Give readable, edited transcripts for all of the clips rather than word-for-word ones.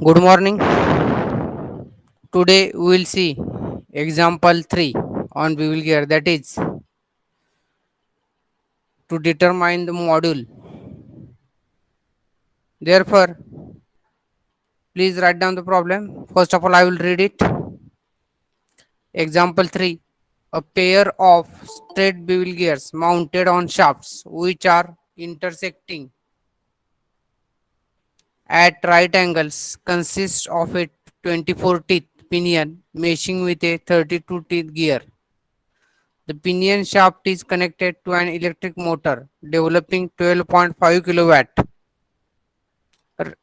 Good morning. Today we will see example 3 on we will gear, that is to determine the module. Therefore, please write down the problem. First of all, I will read it. Example 3. A pair of straight bevel gears mounted on shafts which are intersecting at right angles consists of a 24 teeth pinion meshing with a 32 teeth gear. The pinion shaft is connected to an electric motor developing 12.5 kilowatt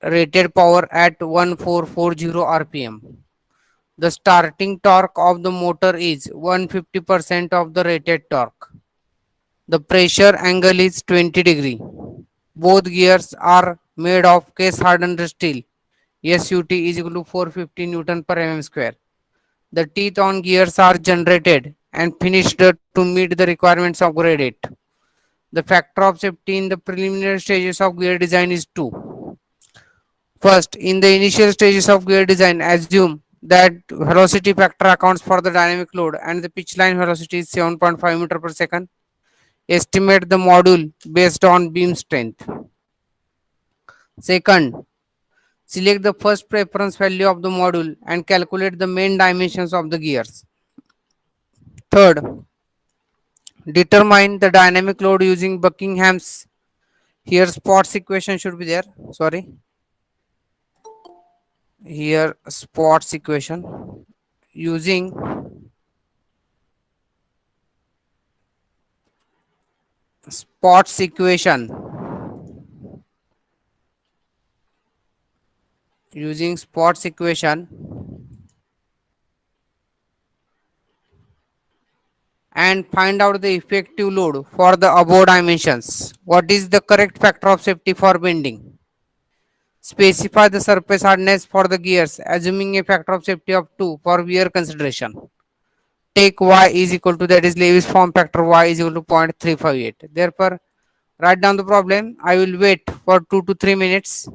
rated power at 1440 rpm. The starting torque of the motor is 150% of the rated torque. The pressure angle is 20 degree. Both gears are made of case hardened steel. SUT is equal to 450 Newton per mm square. The teeth on gears are generated and finished to meet the requirements of grade 8. The factor of safety in the preliminary stages of gear design is 2. First, in the initial stages of gear design, assume that velocity factor accounts for the dynamic load and the pitch line velocity is 7.5 meter per second. Estimate the module based on beam strength. Second, select the first preference value of the module and calculate the main dimensions of the gears. Third, determine the dynamic load using Buckingham's. Here Spott's equation should be there. Sorry. Here Spott's equation using Spott's equation using Spott's equation and find out the effective load for the above dimensions. What is the correct factor of safety for bending? Specify the surface hardness for the gears assuming a factor of safety of 2 for wear consideration. Take y is equal to, that is Lewis form factor, y is equal to 0.358. Therefore, write down the problem. I will wait for 2 to 3 minutes.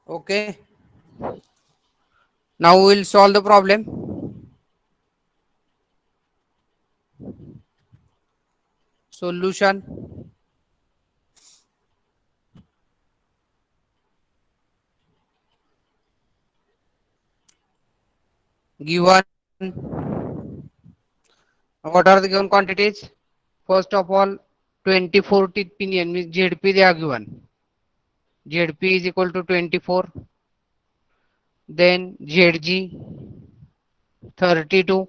Okay. Now we will solve the problem. Solution. Given. What are the given quantities? First of all, 24 teeth pinion means ZP they are given. ZP is equal to 24. Then ZG 32.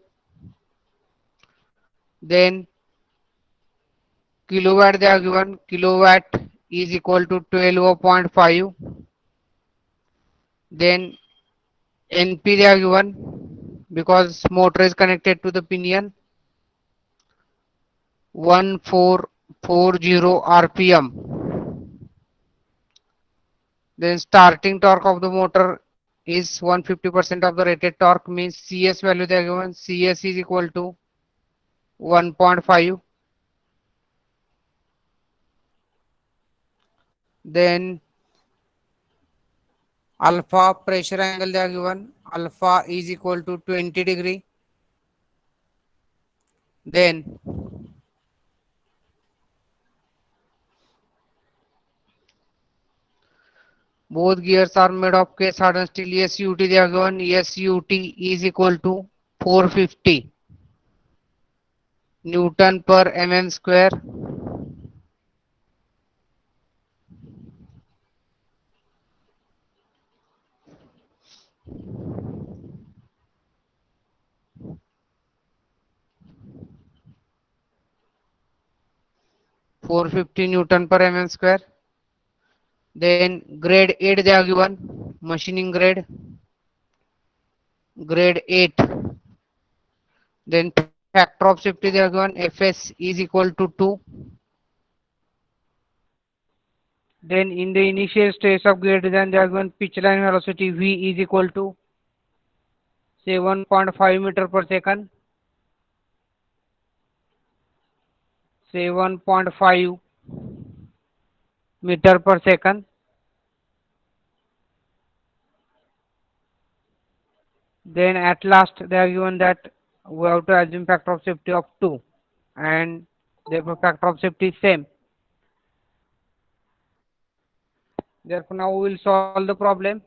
Then kilowatt they are given. Kilowatt is equal to 12.5. Then NP they are given because motor is connected to the pinion 1440 RPM. Then starting torque of the motor is 150% of the rated torque means CS value they are given. CS is equal to 1.5. Then alpha pressure angle they are given. Alpha is equal to 20 degree. Then both gears are made of cast hardened steel. SUT they are given. SUT is equal to 450 Newton per mm square. Four fifty Newton per mm square. Then grade 8 they are given. Machining grade 8. Then factor of safety they are given. Fs is equal to 2. Then in the initial stage of grade design they are given pitch line velocity V is equal to 7.5 meter per second. 7.5 meter per second. Then at last they are given that we have to assume factor of safety of 2 and therefore factor of safety is same. Therefore now we will solve the problem.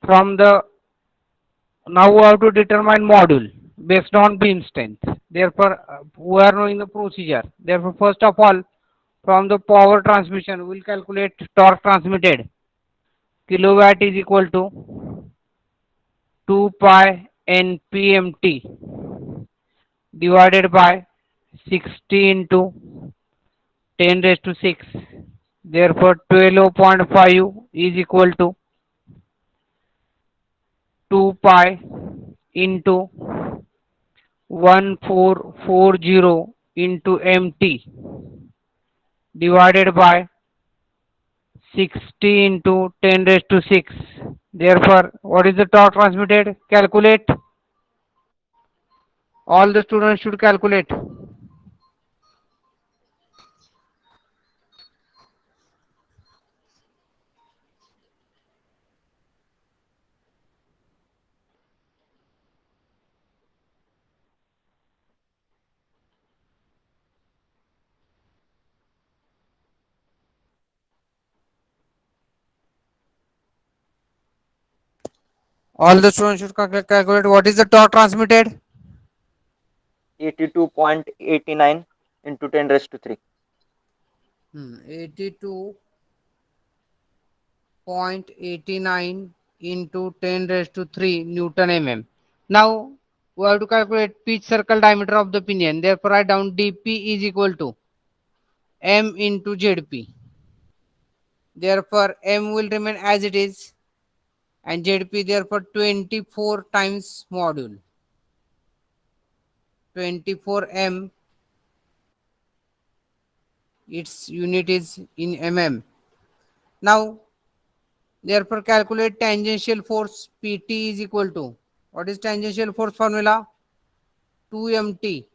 From the now we have to determine module based on beam strength. Therefore we are knowing the procedure. Therefore first of all from the power transmission we will calculate torque transmitted. Kilowatt is equal to 2 pi npmt divided by 60 into 10 raised to 6. Therefore 12.5 is equal to 2 pi into 1440 into mt divided by 60 into 10 raised to 6. Therefore, what is the torque transmitted? Calculate. All the students should calculate. All the students should calculate what is the torque transmitted. 82.89 into 10 raised to 3. 82.89 into 10 raised to 3 Newton mm. Now we have to calculate pitch circle diameter of the pinion. Therefore write down dp is equal to m into zp. Therefore m will remain as it is and zp therefore 24 times module. 24 m, its unit is in mm. Now therefore calculate tangential force. Pt is equal to, what is tangential force formula? 2mt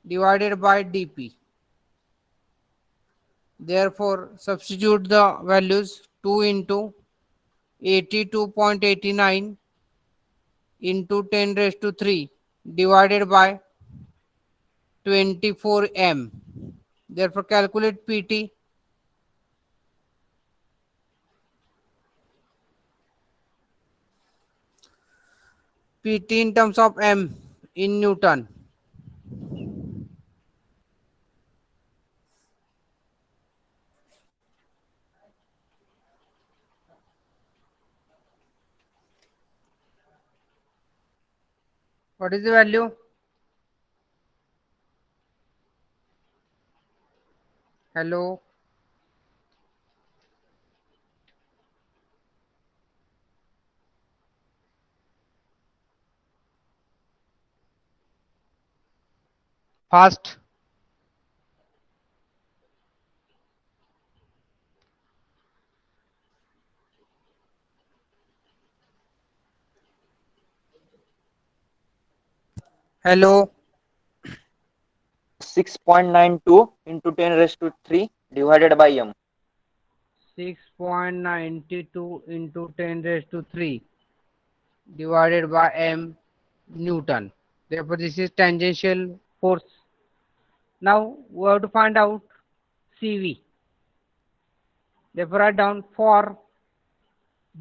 divided by dp. Therefore, substitute the values 2 into 82.89 into 10 raised to 3 divided by 24 m. Therefore, calculate PT. PT in terms of m in Newton. What is the value? Hello. Fast. Hello. 6.92 into 10 raised to 3 divided by m. 6.92 into 10 raised to 3 divided by m Newton. Therefore, this is tangential force. Now, we have to find out CV. Therefore, write down for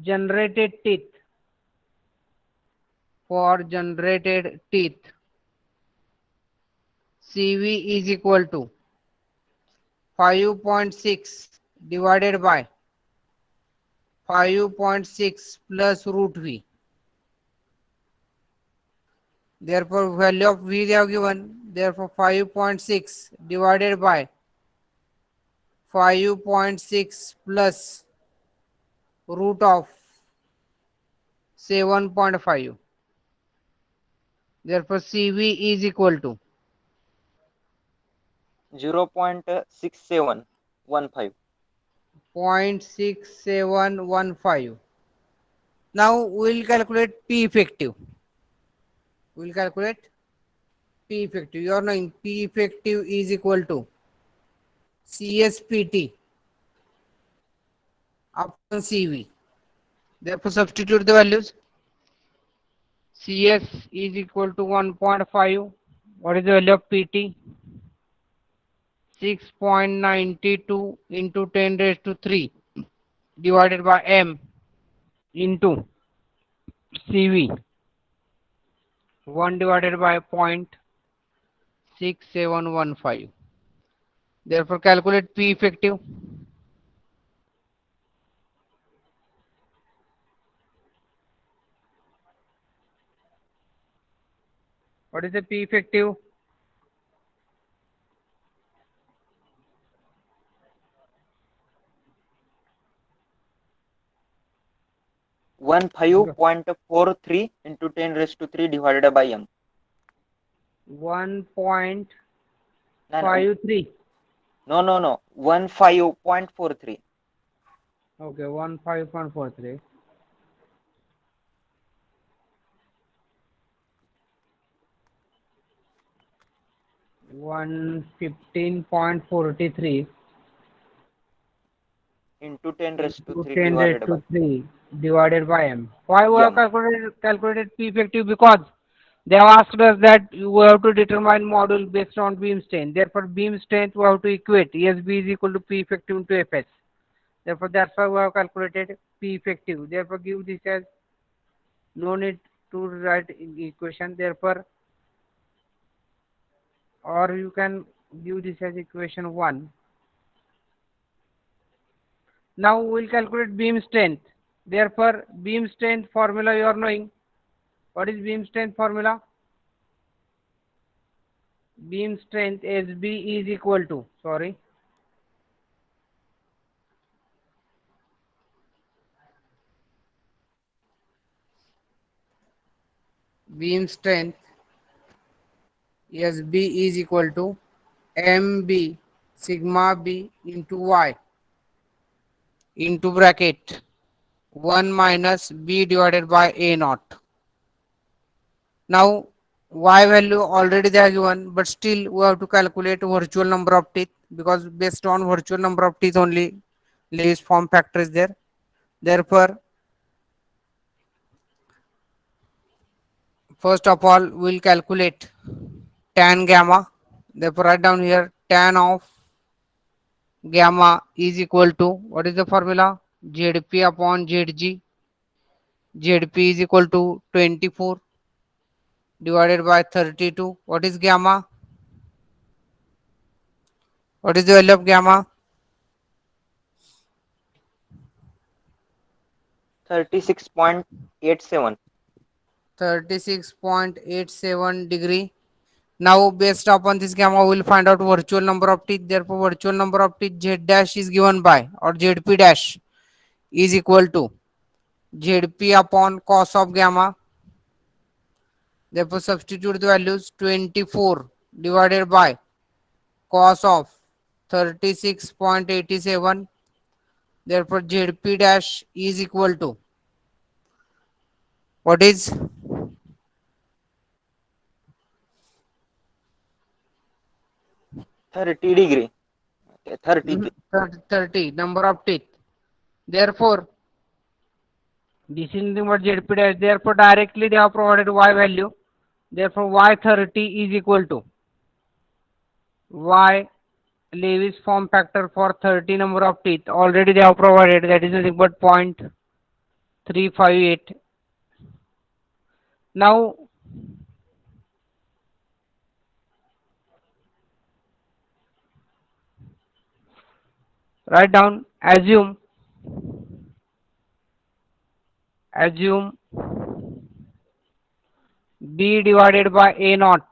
generated teeth. For generated teeth, CV is equal to 5.6 divided by 5.6 plus root V. Therefore, value of V they have given. Therefore, 5.6 divided by 5.6 plus root of 7.5. Therefore, CV is equal to 0.6715. 0.6715. Now, we will calculate P effective. We will calculate P effective. You are knowing P effective is equal to CSPT upon CV. Therefore, substitute the values. CS is equal to 1.5. What is the value of PT? 6.92 into 10 raised to 3 divided by M into CV. 1 divided by 0.6715. Therefore, calculate P effective. What is the P effective? 15.43 into 10 raised to 3 divided by m. 1.53. No. 15.43. Okay, 15.43. 115.43 Into 10 raised to into 3 10 raised divided by to 3 divided by m. Why we have m. calculated P effective? Because they have asked us that you have to determine module based on beam strength. Therefore, beam strength we have to equate. SB is equal to P effective into Fs. Therefore, that's why we have calculated P effective. Therefore, give this as no need to write equation. Therefore, or you can give this as equation 1. Now we will calculate beam strength. Therefore, beam strength formula you are knowing. What is beam strength formula? Beam strength SB is equal to, beam strength SB is equal to MB sigma B into Y into bracket 1 minus B divided by A naught. Now Y value already they are given, but still we have to calculate virtual number of teeth, because based on virtual number of teeth only Lewis form factor is there. Therefore, first of all, we'll calculate tan gamma. Therefore, write down here tan of gamma is equal to, what is the formula? ZP upon ZG. ZP is equal to 24 divided by 32. What is gamma? What is the value of gamma? 36.87. 36.87 degree. Now, based upon this gamma, we will find out virtual number of teeth. Therefore, virtual number of teeth Z dash is given by, or ZP dash is equal to ZP upon cos of gamma. Therefore, substitute the values 24 divided by cos of 36.87. Therefore, ZP dash is equal to, what is 30 degree. Okay, 30. 30 number of teeth. Therefore, this is nothing but ZP dash. Therefore, directly they have provided Y value. Therefore, Y30 is equal to Y Lewis form factor for 30 number of teeth. Already they have provided, that is nothing but 0.358. Now, write down, assume B divided by A naught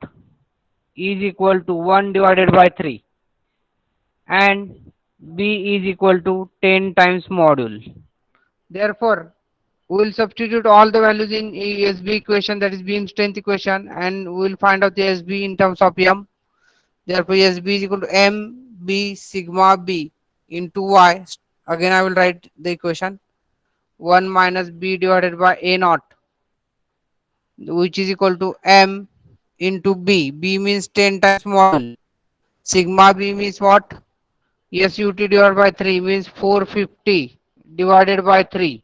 is equal to 1 divided by 3, and B is equal to 10 times module. Therefore, we will substitute all the values in SB equation, that is beam strength equation, and we will find out the SB in terms of M. Therefore, SB is equal to MB sigma B into Y. Again, I will write the equation 1 minus B divided by A naught, which is equal to M into B. B means 10 times module. Sigma B means what? SUT divided by 3 means 450 divided by 3.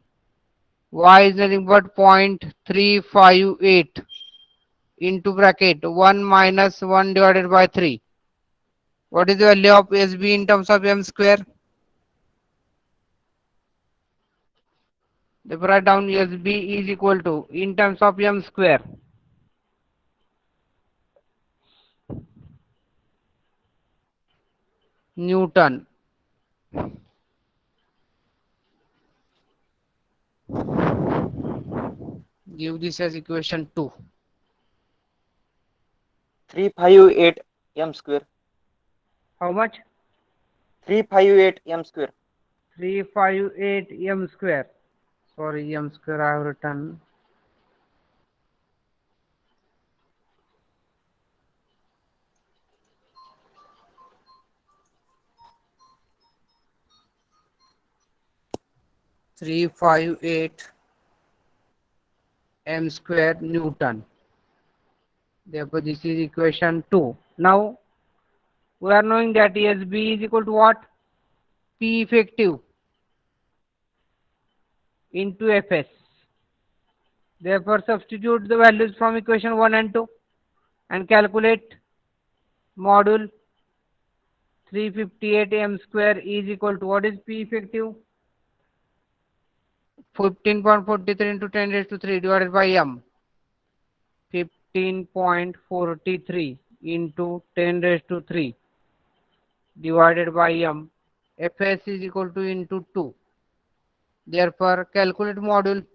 Y is nothing but 0.358 into bracket 1 minus 1 divided by 3. What is the value of SB in terms of M square? Therefore, write down SB is equal to, in terms of M square, Newton. Give this as equation 2. 358 m square. How much? 358 m square. 358 M square. Sorry, M square I have written. Three five eight M square Newton. Therefore, this is equation 2. Now, we are knowing that SB is equal to what? P effective into Fs. Therefore, substitute the values from equation 1 and 2 and calculate module 358 M square is equal to, what is P effective? 15.43 into 10 raised to 3 divided by M. 15.43 into 10 raised to 3 divided by M. Fs is equal to into 2. Therefore, calculate module.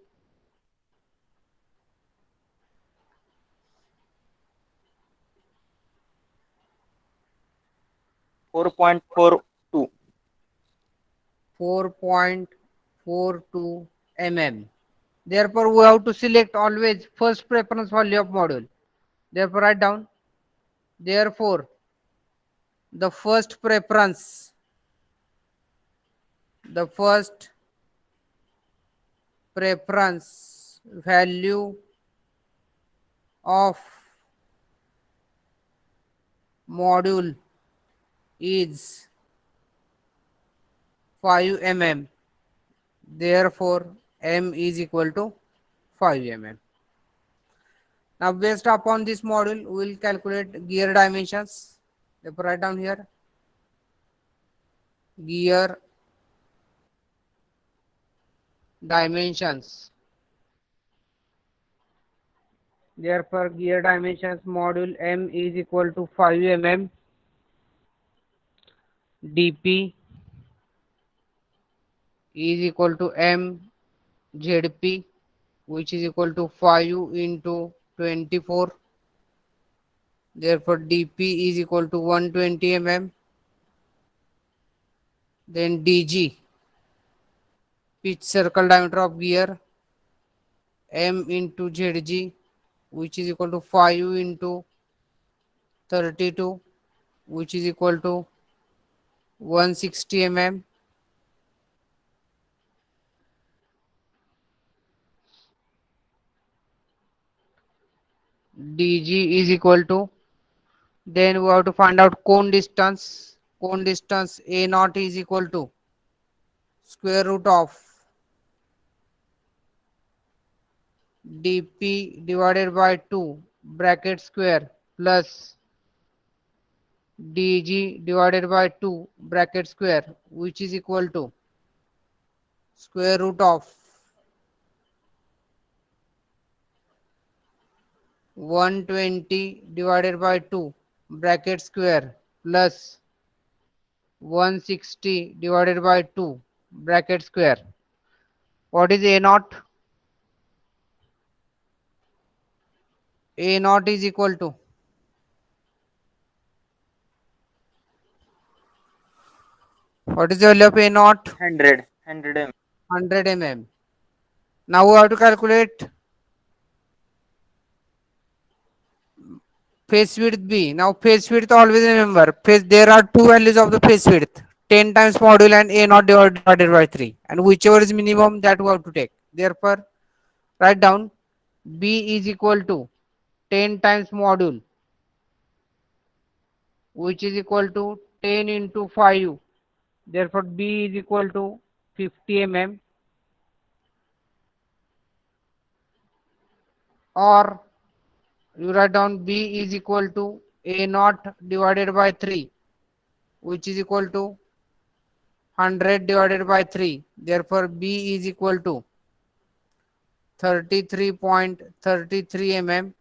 4.42. 4.42 mm. Therefore, we have to select always first preference value of module. Therefore, write down. Therefore, the first preference value of module is 5 mm, therefore m is equal to 5 mm. Now based upon this module we will calculate gear dimensions. Therefore write down here gear dimensions. Therefore gear dimensions module m is equal to 5 mm, dp is equal to m zp, which is equal to 5 into 24. Therefore dp is equal to 120 mm. Then dg, pitch circle diameter of gear, m into zg, which is equal to 5 into 32, which is equal to 160 mm. dg is equal to, then we have to find out cone distance. Cone distance a naught is equal to square root of dp divided by 2 bracket square plus dg divided by 2 bracket square, which is equal to square root of 120 divided by 2 bracket square plus 160 divided by 2 bracket square. What is a naught? A naught is equal to, what is the value of a naught? 100 mm. 100 mm. Now we have to calculate face width B. Now face width, always remember, there are two values of the face width, 10 times module and a naught divided by 3, and whichever is minimum that we have to take. Therefore write down B is equal to 10 times module, which is equal to 10 into 5. Therefore B is equal to 50 mm, or you write down B is equal to a naught divided by 3, which is equal to 100 divided by 3. Therefore B is equal to 33.33 mm.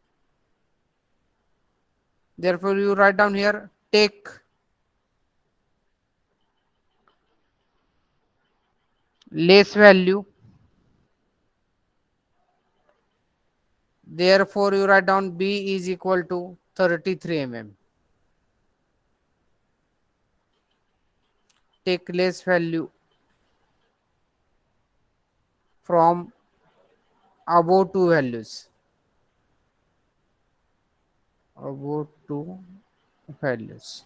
Therefore you write down here, take less value. Therefore you write down B is equal to 33 mm. Take less value from above two values. Above two values.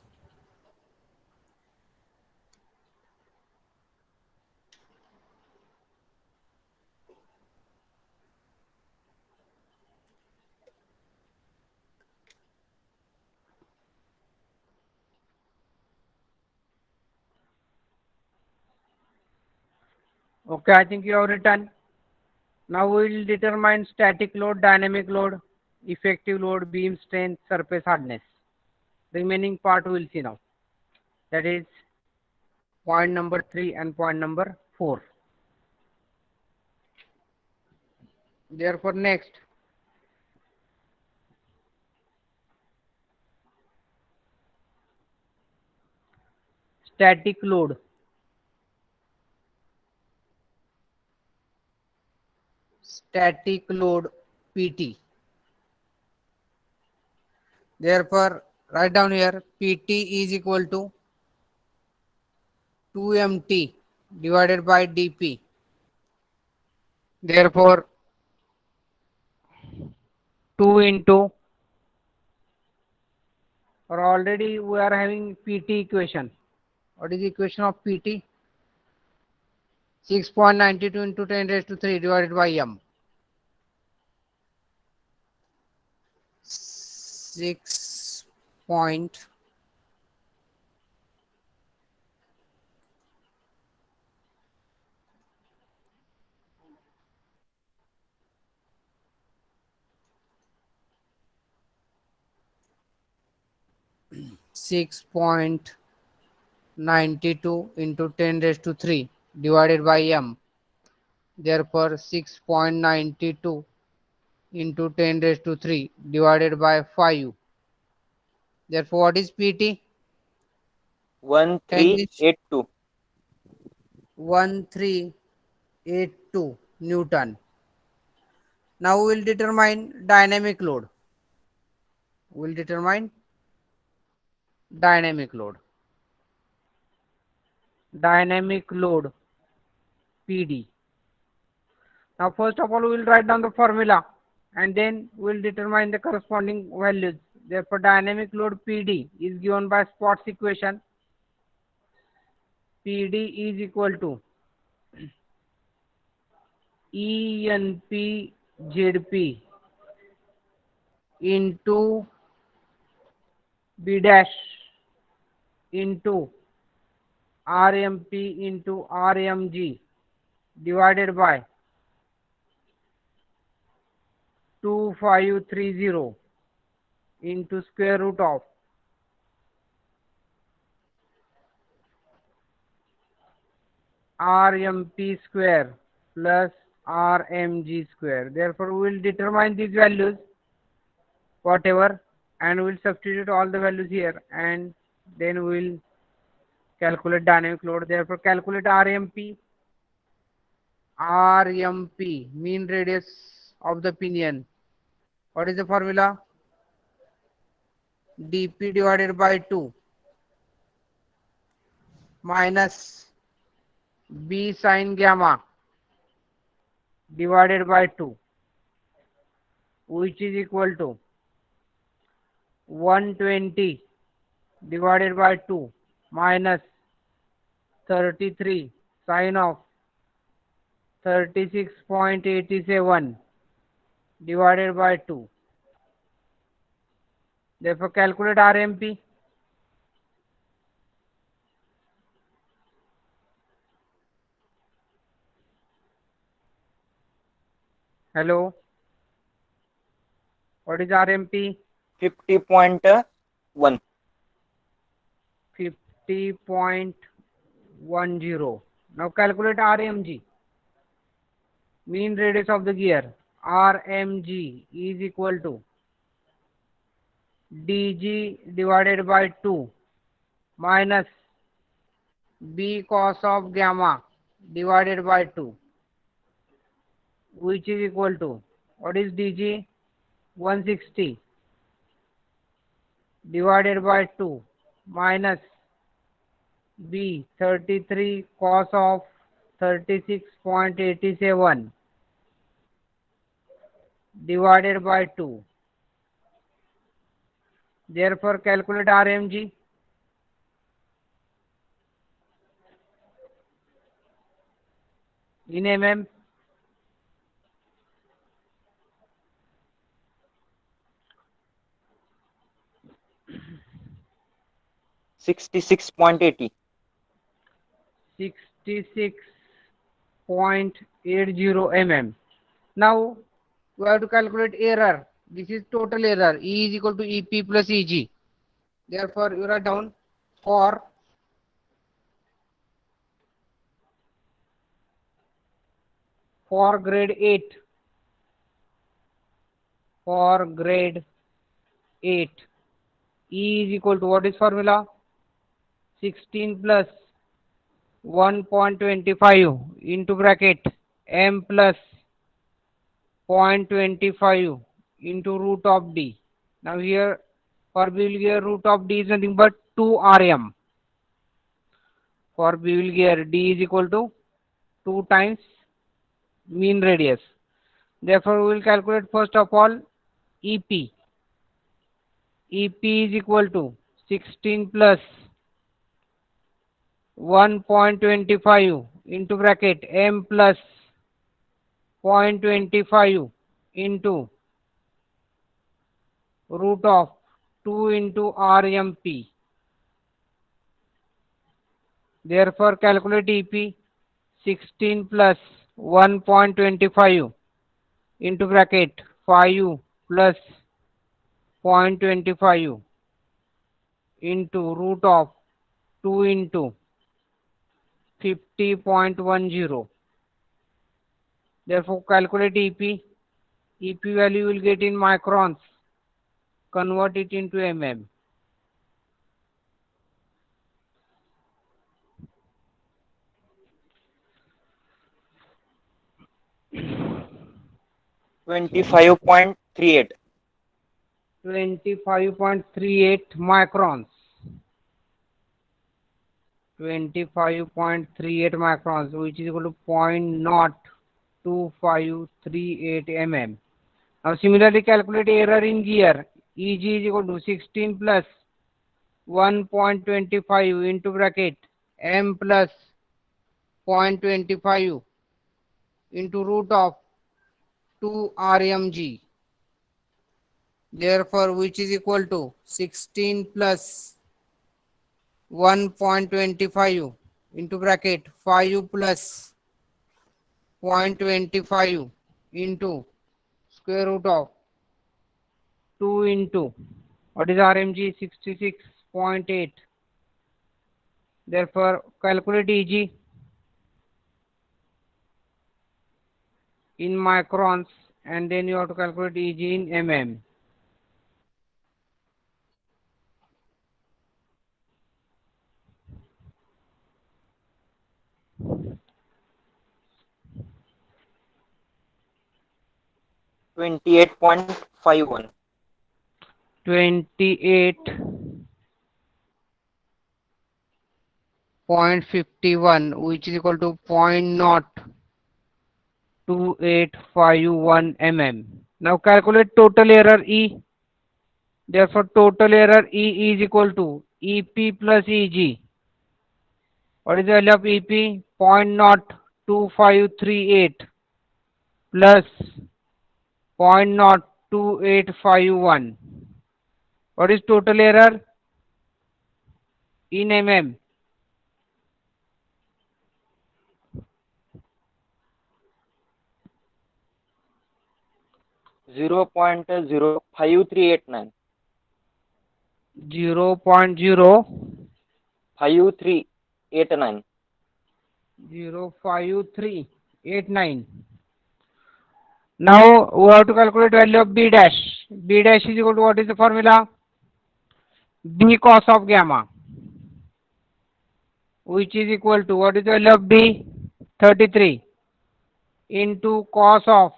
Okay, I think you have written. Now we will determine static load, dynamic load, effective load, beam strength, surface hardness. Remaining part we will see now. That is point number 3 and point number 4. Therefore next, static load. Static load PT. Therefore write down here PT is equal to 2mt divided by dp. Therefore 2 into, or already we are having PT equation. What is the equation of PT? 6.92 into 10 raised to 3 divided by m. 6.92 6.92 into 10 raised to 3 divided by m. Therefore, 6.92 into 10 raised to 3 divided by 5. Therefore, what is PT? 10 is 1382. 1382 Newton. Now we will determine dynamic load. We will determine dynamic load. Dynamic load PD. Now first of all we will write down the formula and then we will determine the corresponding values. Therefore dynamic load PD is given by Spott's equation. PD is equal to ENP ZP into B dash into RMP into RMG divided by 2530 into square root of RMP square plus RMG square. Therefore, we will determine these values, whatever, and we will substitute all the values here, and then we will calculate dynamic load. Therefore, calculate RMP. RMP, mean radius of the pinion. What is the formula? dP divided by 2 minus B sin gamma divided by 2, which is equal to 120 divided by 2 minus 33 sine of 36.87 divided by 2. Therefore, calculate RMP. Hello. What is RMP? 50.1. 50.10. Now calculate RMG. Mean radius of the gear. RMG is equal to DG divided by 2 minus B cos of gamma divided by 2, which is equal to, what is DG? 160 divided by 2 minus B 33 cos of 36.87 divided by 2. Therefore, calculate RMG. In mm. 66.80. 66.80 mm. Now we have to calculate error. This is total error. E is equal to EP plus EG. Therefore, you write down for grade 8. For grade 8, E is equal to, what is formula? 16 plus 1.25 into bracket M plus 0.25 into root of D. Now here for bevel gear root of D is nothing but 2 Rm. For bevel gear D is equal to 2 times mean radius. Therefore we will calculate first of all EP. EP is equal to 16 plus 1.25 into bracket M plus 0.25 into root of 2 into RMP. Therefore, calculate EP. 16 plus 1.25 into bracket 5 plus 0.25 into root of 2 into 50.10. Therefore, calculate EP. EP value will get in microns. Convert it into mm. 25.38. 25.38 microns. 25.38 microns, which is equal to 0.2538 mm. Now similarly calculate error in gear. Eg is equal to 16 plus 1.25 into bracket m plus 0.25 into root of 2 rmg. Therefore, which is equal to 16 plus 1.25 into bracket 5 plus 0.25 into square root of 2 into what is RMG 66.8. Therefore, calculate EG in microns and then you have to calculate EG in mm. 28.51. 28.51, which is equal to 0.2851 mm. Now calculate total error E. Therefore, total error E is equal to EP plus EG. What is the value of EP? 0.02538 plus 0.02851. What is total error in mm? 0.05389. 5389. 0.05389. Now we have to calculate value of B dash. B dash is equal to what is the formula? B cos of gamma, which is equal to what is the value of B? 33 into cos of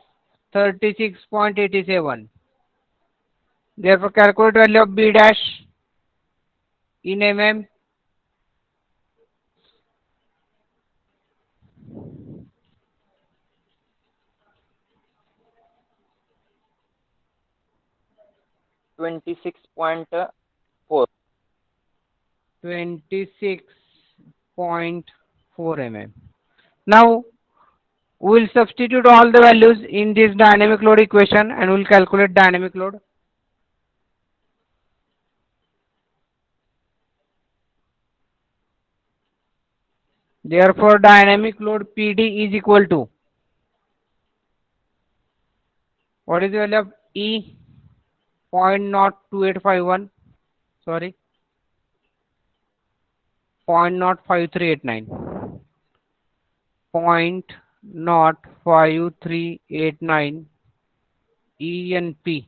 36.87. Therefore, calculate value of B dash in mm. 26.4. 26.4 mm. Now we will substitute all the values in this dynamic load equation and we will calculate dynamic load. Therefore, dynamic load PD is equal to what is the value of E? 0.02851, sorry, 0.05389. 0.05389 ENP.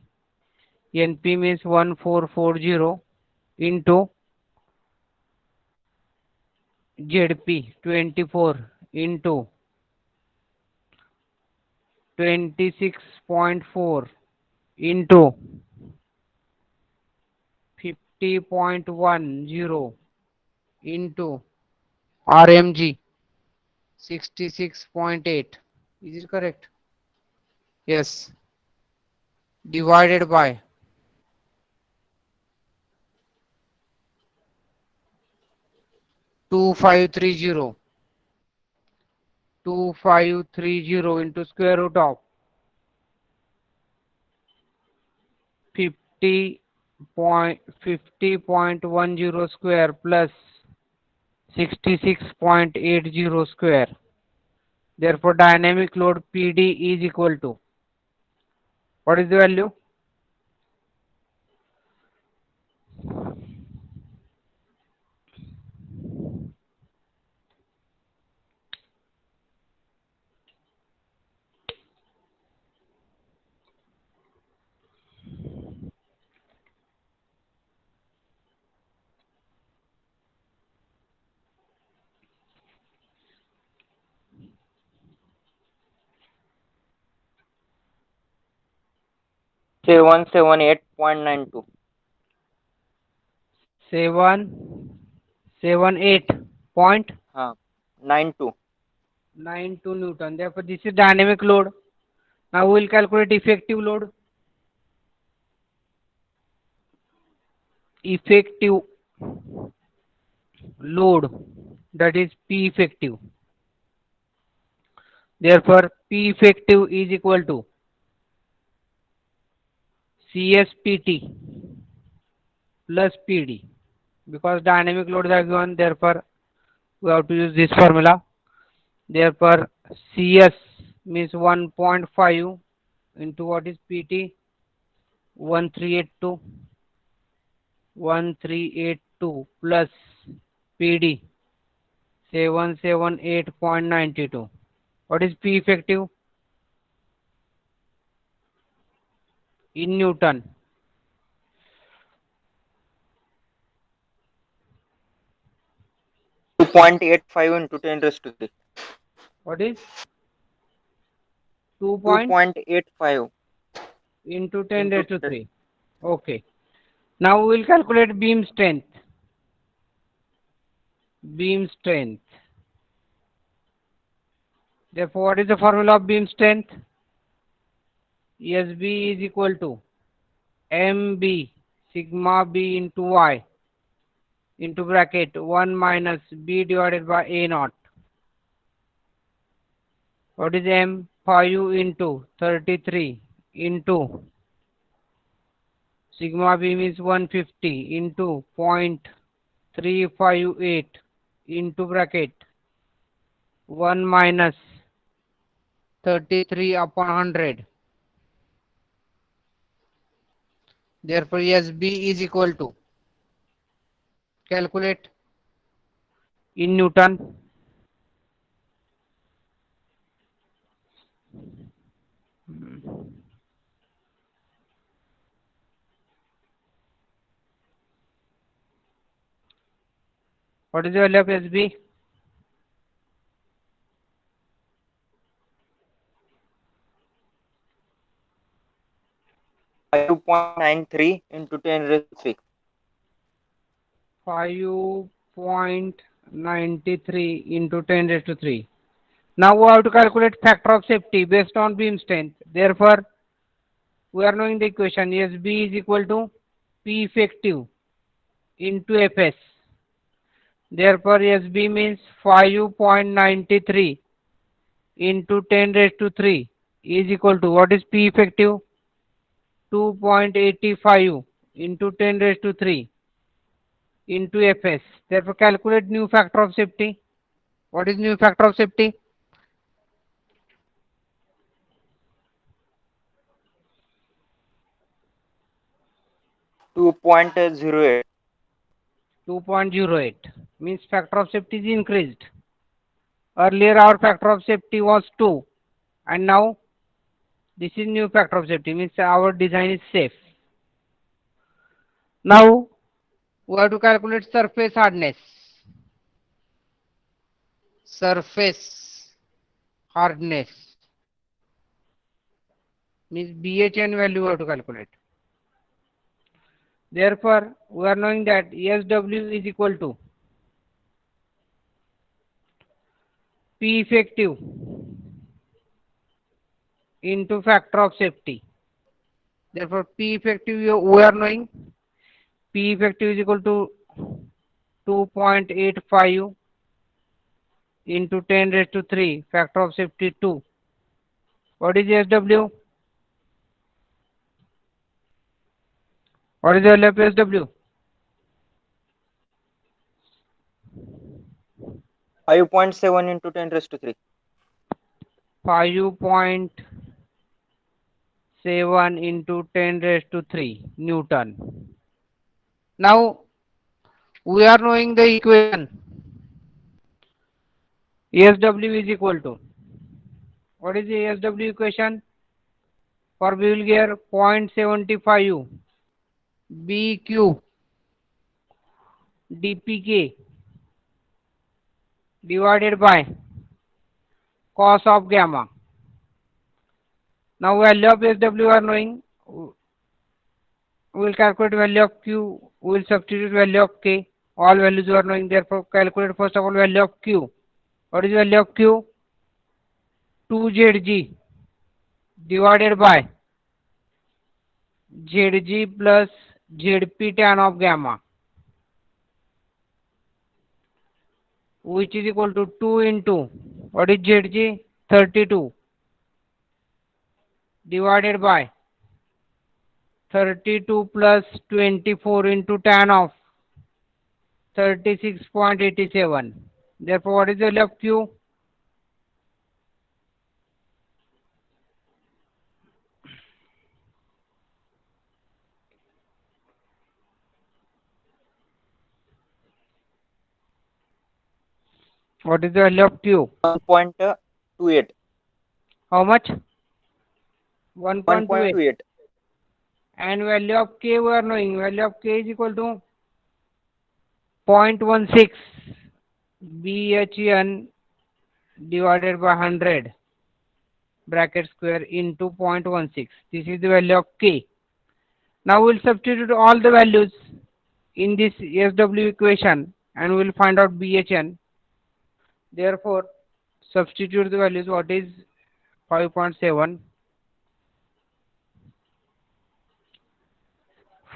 NP means 1440 into ZP 24 into 26.4 into 50.10 into RMG 66.8. Is it correct? Yes. Divided by 2530. 2530 into square root of 50.10 square plus 66.80 square. Therefore, dynamic load PD is equal to what is the value? 778.92. 778.92 हाँ, 92. Newton. Therefore, this is dynamic load. Now we will calculate effective load. Effective load, that is P effective. Therefore, P effective is equal to CSPT plus PD, because dynamic loads are given. Therefore, we have to use this formula. Therefore, CS means 1.5 into what is PT, 1382 1382 plus PD 778.92. What is P effective in Newton? 2.85 into 10 raised to 3. What is 2 point 2.85 into 10 into raised to 10. 3? Okay. Now we will calculate beam strength. Beam strength. Therefore, what is the formula of beam strength? SB is equal to MB sigma B into Y into bracket 1 minus B divided by A naught. What is M? 5 into 33 into sigma B means 150 into 0.358 into bracket 1 minus 33 upon 100. Therefore, SB is equal to, calculate in Newton. What is the value of SB? 5.93 into 10 raised to 3. 5.93 into 10 raised to 3. Now we have to calculate factor of safety based on beam strength. Therefore, we are knowing the equation SB is equal to P effective into Fs. Therefore, SB means 5.93 into 10 raised to 3 is equal to, what is P effective? 2.85 into 10 raised to 3 into Fs. Therefore, calculate new factor of safety. What is new factor of safety? 2.08. 2.08 means factor of safety is increased. Earlier our factor of safety was 2 and now this is new factor of safety, means our design is safe. Now we have to calculate surface hardness. Surface hardness means BHN value we have to calculate. Therefore, we are knowing that SW is equal to P effective into factor of safety. Therefore, P effective we are knowing P effective is equal to 2.85 into 10 raised to 3 factor of safety 2. What is SW? What is the value of SW? 5.7 into 10 raised to 3. 5.7 into 10 raised to 3 Newton. Now we are knowing the equation SW is equal to, what is the SW equation? For bevel gear 0.75 BQ dpk divided by cos of gamma. Now value of SW are knowing We will calculate value of Q. We will substitute value of K. All values you are knowing. Therefore, calculate first of all value of Q. What is the value of Q? 2ZG divided by ZG plus ZP tan of gamma, which is equal to 2 into what is ZG? 32 divided by 32 plus 24 into tan of 36.87. Therefore, what is the value of Q? What is the value of Q? 1.28. How much? 1.28. 1.28. And value of K we are knowing. Value of K is equal to 0.16 BHN divided by 100 bracket square into 0.16. This is the value of K. Now we'll substitute all the values in this SW equation and we'll find out BHN. Therefore, substitute the values. What is 5.7?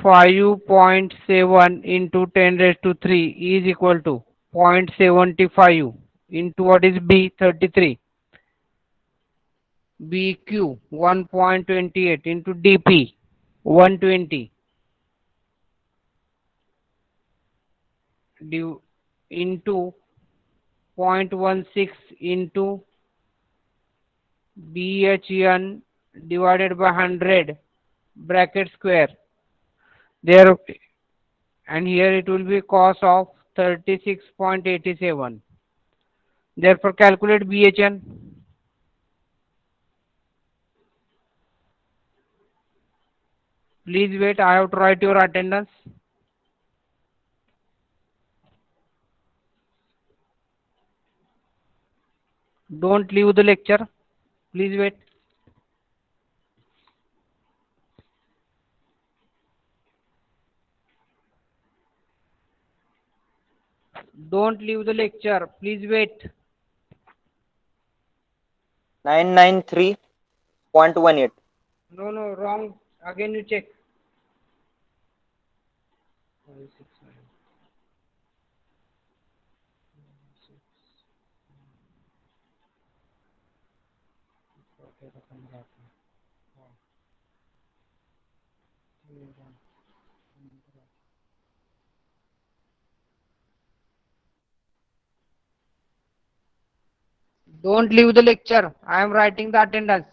5.7 into 10 raised to 3 is equal to 0.75 into what is B? 33. BQ 1.28 into DP 120 into 0.16 into BHN divided by 100 bracket square there, and here it will be cos of 36.87. Therefore, calculate BHN. Please wait, I have to write your attendance. Don't leave the lecture. Please wait. Don't leave the lecture. Please wait. 993.18. No, wrong. Again you check. 5, 6, 9. Don't leave the lecture. I am writing the attendance.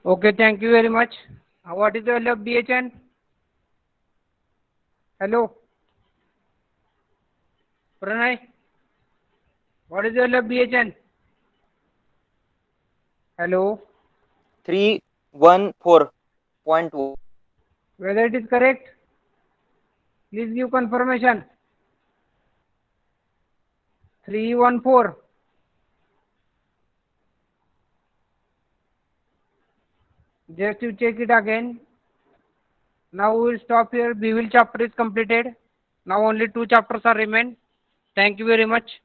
Okay, thank you very much. What is the value of BHN? Hello? Pranay? What is the value of BHN? Hello? 3 14.1. Whether it is correct? Please give confirmation. 314. Just you check it again. Now we will stop here. Bevel chapter is completed. Now only 2 chapters are remain. Thank you very much.